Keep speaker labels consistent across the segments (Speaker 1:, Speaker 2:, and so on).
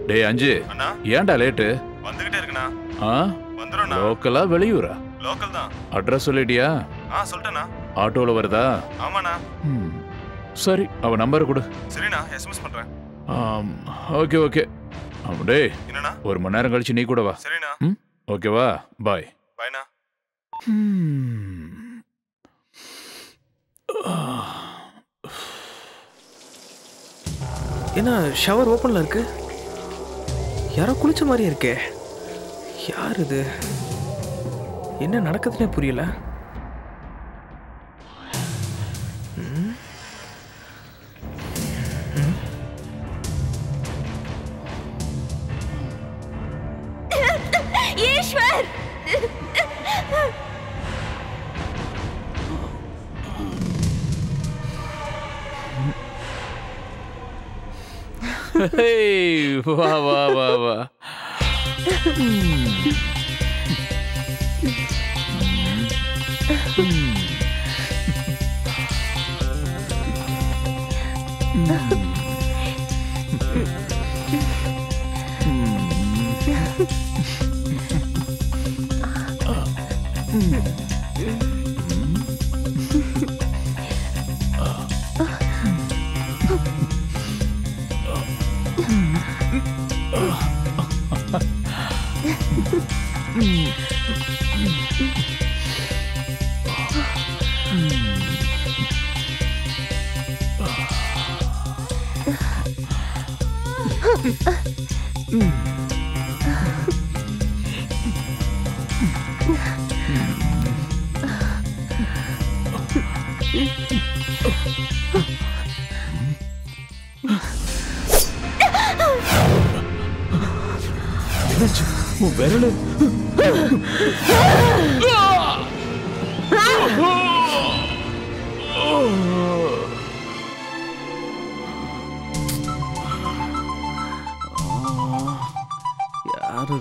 Speaker 1: டேய் அஞ்சு, ஏன்டா லேட்டு?
Speaker 2: வந்துகிட்டே இருக்கண்ணா. வந்துறோண்ணா.
Speaker 1: லோக்கலா வெளியூரா?
Speaker 2: லோக்கல் தான்.
Speaker 1: அட்ரஸ் சொல்லிட்டியா?
Speaker 2: சொல்லிட்டேண்ணா.
Speaker 1: ஆட்டோல வருதா?
Speaker 2: ஆமாண்ணா.
Speaker 1: சரி, அவ நம்பர் கொடு.
Speaker 2: சரிண்ணா, எஸ்எம்எஸ் பண்றேன்.
Speaker 1: Okay okay. டேய்,
Speaker 2: என்னண்ணா?
Speaker 1: 1 மணி நேரம் கழிச்சு நீ கூட வா.
Speaker 2: சரிண்ணா.
Speaker 1: ஓகேவா? பாய்.
Speaker 2: பாய்ண்ணா.
Speaker 3: என்ன ஷவர் ஓப்பன்ல இருக்கு? யாரோ குளிச்ச மாதிரி இருக்கே. யார் இது? என்ன நடக்குதுன்னே புரியல.
Speaker 4: ஈஸ்வர்,
Speaker 1: வா வா வா வா. விரலு
Speaker 3: யாரு?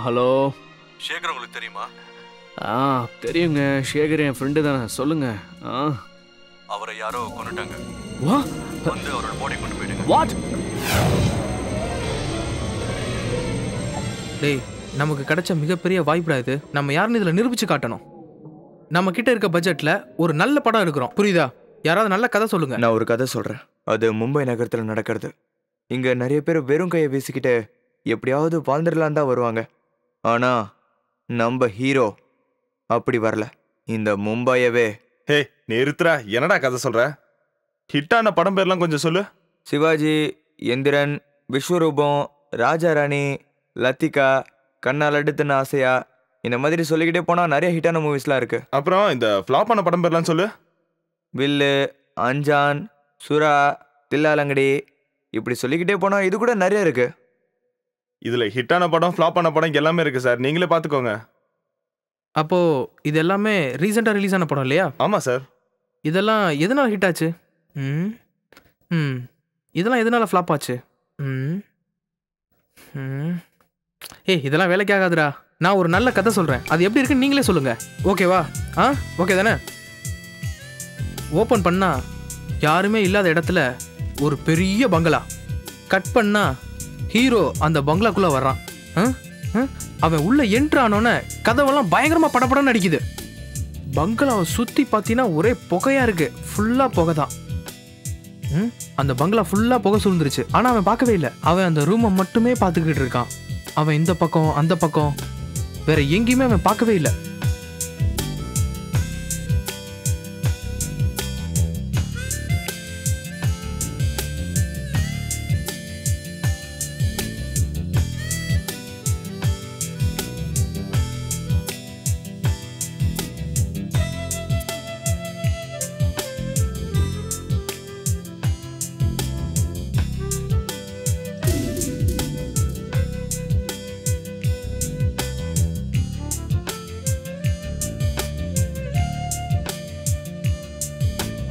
Speaker 3: ஹலோ,
Speaker 2: சேகர் உங்களுக்கு தெரியுமா?
Speaker 3: தெரியுங்க. சேகர் என் ஃப்ரெண்டு தானே. சொல்லுங்க.
Speaker 2: அவரை யாரோ கொன்னுட்டாங்க. வந்து அவரோட பாடி கொண்டு போயிடுங்க.
Speaker 3: வாட்? டேய், நமக்கு கிடைச்ச மிகப்பெரிய வாய்ப்புடா இது. நம்ம யாருன்னு இதுல நிரூபிச்சு காட்டணும். நம்ம கிட்ட இருக்க பட்ஜெட்ல ஒரு நல்ல படம் எடுக்கிறோம். புரியுதா? யாராவது நல்ல கதை சொல்லுங்க.
Speaker 5: நான் ஒரு கதை சொல்றேன். அது மும்பை நகரத்துல நடக்கிறது. இங்க நிறைய பேர் வெறும் கையை வீசிக்கிட்டு எப்படியாவது வாழ்ந்துடலாம் தான் வருவாங்க. ஆனா நம்ம ஹீரோ அப்படி வரல. இந்த மும்பையவே.
Speaker 2: ஹே நிறுத்துறா, என்னடா கதை சொல்ற? ஹிட்டான படம் பேர்லாம் கொஞ்சம் சொல்லு.
Speaker 5: சிவாஜி, எந்திரன், விஸ்வரூபம், ராஜா ராணி, லத்திகா, கண்ணால் அடுத்துன்னு ஆசையா, இந்த மாதிரி சொல்லிக்கிட்டே போனா நிறைய ஹிட்டான மூவிஸ்லாம் இருக்கு.
Speaker 2: அப்புறம் இந்த ஃப்ளாப் ஆன படம் பேர்லாம் சொல்லு.
Speaker 5: வில்லு, அஞ்சான், சுறா, தில்லாலங்கடி, இப்படி சொல்லிக்கிட்டே போனா இது கூட நிறைய இருக்கு.
Speaker 2: இதுல ஹிட்டான படம், ஃப்ளாப் ஆன படம் எல்லாமே இருக்கு சார். நீங்களே பாத்துக்கோங்க.
Speaker 3: அப்போ இது எல்லாமே ரீசெண்டா ரிலீஸ் ஆன படம் இல்லையா?
Speaker 2: ஆமா சார்.
Speaker 3: இதெல்லாம் எதனால ஹிட் ஆச்சு? இதெல்லாம் எதனால ஃப்ளாப் ஆச்சு? இதெல்லாம் வேலைக்கு ஆகாதுடா. நான் ஒரு நல்ல கதை சொல்றேன். அது எப்படி இருக்குன்னு நீங்களே சொல்லுங்க. ஓகேவா? ஓகே தானே? ஓப்பன் பண்ணா யாருமே இல்லாத இடத்துல ஒரு பெரிய பங்களா. கட் பண்ணா ஹீரோ அந்த பங்களாக்குள்ள வர்றான். அவன் உள்ள என்ட்ரு ஆனோன்னு கதவெல்லாம் பயங்கரமா படப்படன்னு அடிக்குது. பங்களாவை சுத்தி பார்த்தீங்கன்னா ஒரே புகையா இருக்கு. ஃபுல்லா புகை தான். அந்த பங்களா ஃபுல்லா புகை சூழ்ந்துருச்சு. ஆனா அவன் பார்க்கவே இல்லை. அவன் அந்த ரூமை மட்டுமே பார்த்துக்கிட்டு இருக்கான். அவன் இந்த பக்கம் அந்த பக்கம் வேற எங்கேயுமே அவன் பார்க்கவே இல்லை.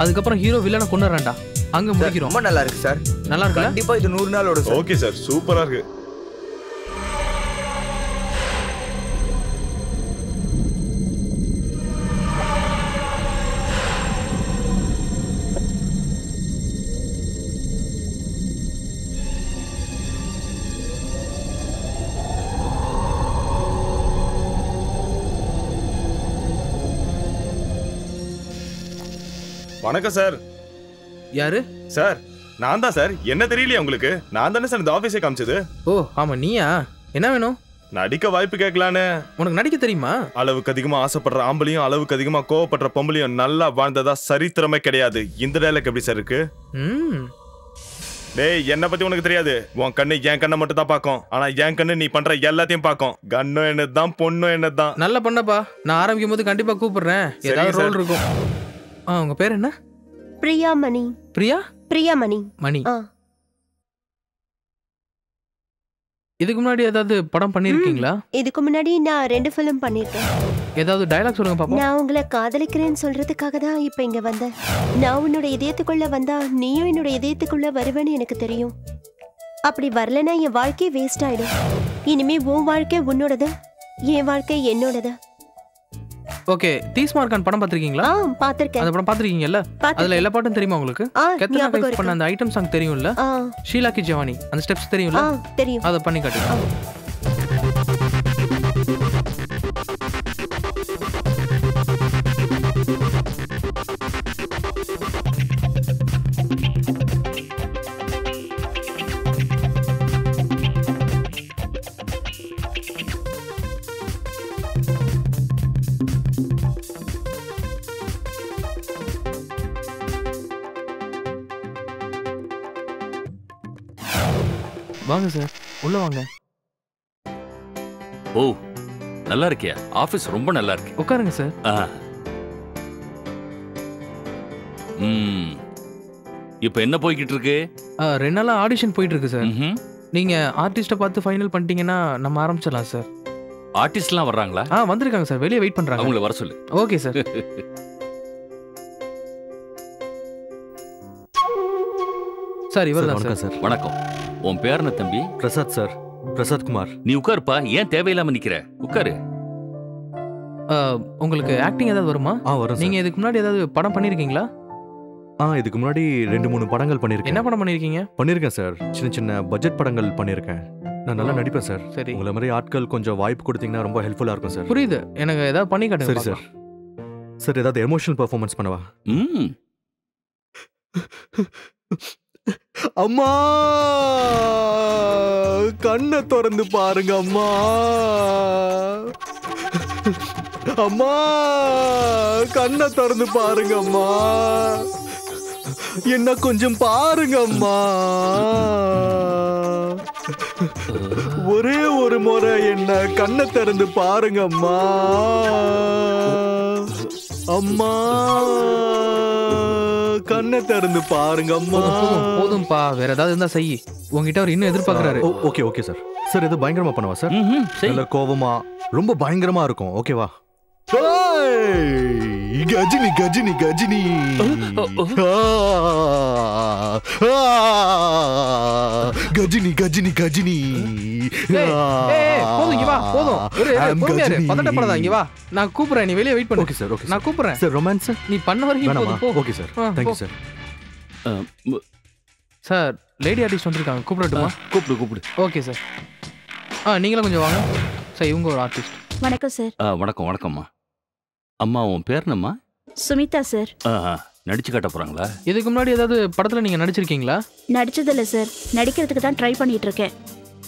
Speaker 3: அதுக்கப்புறம் ஹீரோ வில்லனை கொண்டுறான்டா. அங்க முடிக்கிறோம்.
Speaker 5: ரொம்ப நல்லா இருக்கு சார்.
Speaker 3: நல்லா இருக்கு.
Speaker 5: கண்டிப்பா இது 100 நாள் ஓடும் சார்.
Speaker 2: ஓகே சார், சூப்பரா இருக்கு.
Speaker 4: வணக்கம் சார்.
Speaker 3: யாரு
Speaker 4: சார் நான் தான் சார். என்ன தெரியலையா உங்களுக்கு? நான் தானே சார் இந்த ஆஃபீஸே காமிச்சது.
Speaker 3: ஓ ஆமா நீயா? என்ன வேணும்?
Speaker 4: நடிக்க வாய்ப்பு கேட்கலான்னு.
Speaker 3: உனக்கு நடிக்க தெரியுமா?
Speaker 4: அளவுக்கு அதிகமா ஆசைப்படுற ஆம்பளையும் அளவுக்கு அதிகமா கோவப்படுற பொம்பளையும் நல்லா வாழ்ந்ததா சரித்திரமே கிடையாது. இந்த டைலாக் எப்படி சார் இருக்கு? டேய் என்ன பத்தி உனக்கு தெரியாது. உன் கண்ணு என் கண்ணை மட்டும் தான் பாக்கும். ஆனா என் கண்ணு நீ பண்ற எல்லாத்தையும் பாக்கும். கண்ணும் என்னதான் பொண்ணும் என்னதான்.
Speaker 3: நல்லா பண்ணப்பா. நான் ஆரம்பிக்கும் போது கண்டிப்பா கூப்பிடுறேன். ஏதாவது ரோல் இருக்கும். உங்க பேர் என்ன?
Speaker 6: பிரியாமணி.
Speaker 3: பிரியா?
Speaker 6: பிரியாமணி.
Speaker 3: மணி. இதுக்கு முன்னாடி ஏதாவது படம் பண்ணிருக்கீங்களா?
Speaker 6: இதுக்கு முன்னாடி நான் 2 ஃபிலிம் பண்ணிருக்கேன்.
Speaker 3: ஏதாவது டயலாக் சொல்லுங்க பாப்போம்.
Speaker 6: நான் உங்களை காதலிக்கிறேன்னு சொல்றதுக்காக தான் இப்ப இங்க வந்தேன். நான் உன்னோட இதயத்துக்குள்ள வந்தா நீயும் என்னோட இதயத்துக்குள்ள வருவேன்னு எனக்கு தெரியும். அப்படி வரலன்னா என் வாழ்க்கையே வேஸ்ட் ஆயிடும். இனிமே உன் வாழ்க்கை உன்னோடது, என் வாழ்க்கை என்னோடது.
Speaker 3: ஓகே, தீஸ்மார்கான் படம் பாத்திருக்கீங்களா?
Speaker 6: பாத்திருக்கேன்.
Speaker 3: அந்த படம் பாத்திருக்கீங்கல்ல? அதுல எல்லா பாட்டும் தெரியுமா உங்களுக்கு? கெத்தனா கைஸ் பண்ண அந்த ஐட்டம் சாங் தெரியும்ல? ஷீலா கி ஜவானி அந்த ஸ்டெப்ஸ் தெரியும்ல?
Speaker 6: தெரியும்.
Speaker 3: அத பண்ணி காட்டுங்க. வாங்க சார், உள்ள வாங்க.
Speaker 7: ஓ நல்லா இருக்கியா? ஆபீஸ் ரொம்ப நல்லா இருக்கு.
Speaker 3: உட்காருங்க சார்.
Speaker 7: இப்போ என்ன போய்கிட்டு இருக்கு?
Speaker 3: 2 நாளா ஆடிஷன் போயிட்டு இருக்கு சார். நீங்க ஆர்டிஸ்ட பார்த்து ஃபைனல் பண்ணிட்டீங்கன்னா நம்ம ஆரம்பிச்சிடலாம் சார்.
Speaker 7: ஆர்டிஸ்ட்லாம் வர்றாங்களா?
Speaker 3: வந்திருக்காங்க சார், வெளியே வெயிட் பண்றாங்க.
Speaker 7: அவங்கள வர சொல்லு.
Speaker 3: Okay sir. சார் இவர் தான் சார்.
Speaker 7: வணக்கம். உன் பேர் என்ன தம்பி?
Speaker 2: பிரசாத் சார். பிரசாத் குமார்.
Speaker 7: நீ உட்காருப்பா. ஏன் தேவையில்லாம நிக்கிற? உட்காரு.
Speaker 3: உங்களுக்கு ஆக்டிங் ஏதாவது வருமா?
Speaker 2: வரும்.
Speaker 3: நீங்க இதுக்கு முன்னாடி ஏதாவது படம் பண்ணிருக்கீங்களா?
Speaker 2: இதுக்கு முன்னாடி 2-3 படங்கள் பண்ணிருக்கேன்.
Speaker 3: என்ன படம் பண்ணிருக்கீங்க?
Speaker 2: பண்ணிருக்கேன் சார். சின்ன சின்ன பட்ஜெட் படங்கள் பண்ணிருக்கேன். நான் நல்லா நடிப்பேன் சார்.
Speaker 3: சரி.
Speaker 2: உங்களை மாதிரி ஆட்கள் கொஞ்சம் வாய்ப்பு கொடுத்தீங்கன்னா ரொம்ப ஹெல்ப்ஃபுல்லா இருக்கும் சார்.
Speaker 3: புரியுது. எனக்கு ஏதாவது பண்ணி காட்டுங்க.
Speaker 2: சரி சார். சார் ஏதாவது எமோஷனல் பெர்ஃபார்மன்ஸ் பண்ணவா? அம்மா கண்ணை திறந்து பாருங்க அம்மா. அம்மா கண்ணை திறந்து பாருங்க அம்மா. என்ன கொஞ்சம் பாருங்க அம்மா. ஒரே ஒரு முறை என்ன கண்ணை திறந்து பாருங்க அம்மா. அம்மா கண்ணை திறந்து பாருங்க அம்மா.
Speaker 3: போதும்பா, வேற ஏதாவது இருந்தா செய். உங்ககிட்ட அவர் இன்னும் எதிர்பார்க்கறாரு.
Speaker 2: Okay okay sir. சார் இது பயங்கரமா பண்ணவா சார்? நல்ல கோவமா ரொம்ப பயங்கரமா இருக்கும். ஓகேவா? கஜினி கஜினி கஜினி. கஜினி கஜினி கஜினி.
Speaker 3: போதும், இங்க வா. போதும். பதட்டப்படாத, இங்க வா. நான் கூப்பிடுறேன், நீ வெளியே வெயிட் பண்ணு.
Speaker 2: Okay sir. ஓகே
Speaker 3: நான் கூப்பிடுறேன்.
Speaker 2: சார் ரொமான்ஸ்
Speaker 3: நீ பண்ண வரைக்கும் போதும். போ.
Speaker 2: Okay sir. Thank you sir.
Speaker 3: Sir lady artist வந்திருக்காங்க, கூப்பிடட்டுமா?
Speaker 7: கூப்பிடு.
Speaker 3: Okay sir. நீங்களும் கொஞ்சம் வாங்க சார். இவங்க ஒரு ஆர்டிஸ்ட்.
Speaker 6: வணக்கம் சார்.
Speaker 7: வணக்கம்மா. அம்மா உன் பேர் என்னம்மா?
Speaker 6: சுமிதா சார்.
Speaker 7: நடிச்சு காட்ட போறாங்களா?
Speaker 3: இதுக்கு முன்னாடி ஏதாவது படத்துல நீங்க நடிச்சிருக்கீங்களா?
Speaker 6: நடிச்சதில்ல சார். நடிக்கிறதுக்கு தான் ட்ரை பண்ணிட்டு இருக்கேன்.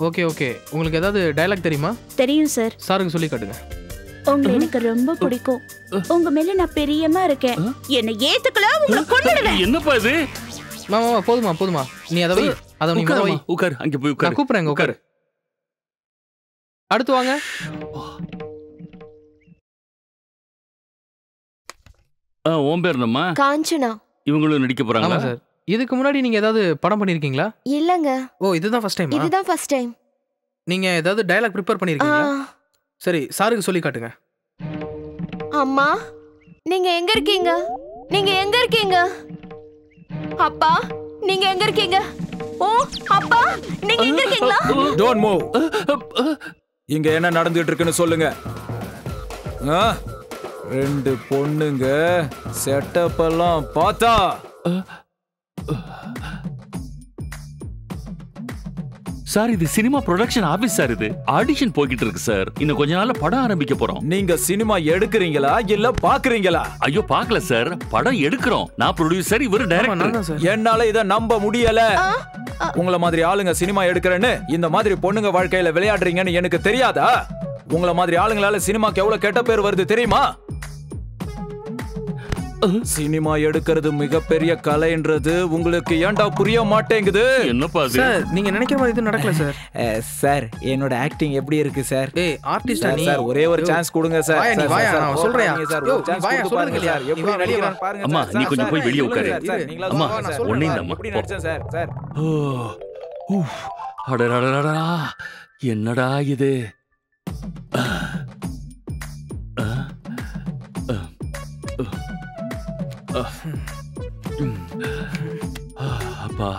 Speaker 3: ஓகே. உங்களுக்கு ஏதாவது டயலாக் தெரியுமா?
Speaker 6: தெரியும் சார்.
Speaker 3: சாருக்கு சொல்லி காட்டுங்க.
Speaker 6: உங்களை எனக்கு ரொம்ப பிடிக்கும். உங்க மேல நான் பிரியமா இருக்கேன். என்ன ஏத்துக்கல உங்களை கொன்னுடுவேன்.
Speaker 7: என்னப்பா இது?
Speaker 3: மாமா போதுமா. நீ அதை வை. அதை நீ வை.
Speaker 7: உட்காரு. அங்க போய் உட்காரு.
Speaker 3: நான் கூப்பிடுறேன். உட்காரு. அடுத்து வாங்க.
Speaker 7: உன் பேர் என்னம்மா?
Speaker 6: காஞ்சனா.
Speaker 7: இவங்களும் நடிக்க போறாங்களா?
Speaker 3: ஆமா சார். இதுக்கு முன்னாடி நீங்க ஏதாவது படம் பண்ணிருக்கீங்களா?
Speaker 6: இல்லங்க.
Speaker 3: ஓ, இதுதான் ஃபர்ஸ்ட் டைம்.
Speaker 6: இதுதான் ஃபர்ஸ்ட் டைம்.
Speaker 3: நீங்க ஏதாவது டயலாக் ப்ரிப்பேர் பண்ணிருக்கீங்களா? சரி, சாருக்கு சொல்லி காட்டுங்க.
Speaker 6: அம்மா, நீங்க எங்க இருக்கீங்க? அப்பா, நீங்க எங்க இருக்கீங்க? ஓ, அப்பா, நீங்க எங்க இருக்கீங்களா?
Speaker 1: Don't move. இங்க என்ன நடந்துட்டு இருக்குன்னு சொல்லுங்க. 2 பொண்ணுங்க செட்டப் எல்லாம் பார்த்தா
Speaker 7: சார் இது சினிமா ப்ரொடக்ஷன் ஆபீஸ் சார். இது ஆடிஷன் போய்கிட்டு இருக்கு சார். இன்னும் கொஞ்ச நாள்ல படம் ஆரம்பிக்க போறோம்.
Speaker 1: நீங்க சினிமா எடுக்கிறீங்களா இல்ல பாக்குறீங்களா?
Speaker 7: ஐயோ பார்க்கல சார், படம் எடுக்கிறோம். நான் ப்ரொடியூசர், இவரு டைரக்டர்.
Speaker 1: என்னால இத நம்ப முடியல. உங்கள மாதிரி ஆளுங்க சினிமா எடுக்கிறேன்னு இந்த மாதிரி பொண்ணுங்க வாழ்க்கையில விளையாடுறீங்கன்னு எனக்கு தெரியாதா? உங்கள மாதிரி ஆளுங்களால சினிமாக்கு எவ்வளவு கெட்ட பேர் வருது தெரியுமா? சினிமா எடுக்கிறது மிகப்பெரிய கலைன்றது உங்களுக்கு ஏன்டா புரிய மாட்டேங்குது?
Speaker 7: என்னப்பா இது?
Speaker 3: சார் நீங்க நினைக்கிற மாதிரி இது நடக்கல சார்.
Speaker 1: சார் என்னோட ஆக்டிங் எப்படி இருக்கு சார்?
Speaker 3: ஏய் ஆர்டிஸ்டா நீ?
Speaker 1: சார் ஒரே ஒரு சான்ஸ் கொடுங்க சார்.
Speaker 3: வாயா நீ வாயா, நான் சொல்றேன்
Speaker 1: சார். ஒரு சான்ஸ் கொடுங்க பாருங்க சார். எப்படி நடிக்கிறான் பாருங்க.
Speaker 7: அம்மா நீ கொஞ்சம் போய் வெளிய உட்காரு. அம்மா ஒண்ணே இல்ல அம்மா.
Speaker 1: எப்படி நடிச்சேன் சார்? சார்
Speaker 7: அடடடடடா, என்னடா இது? அப்பா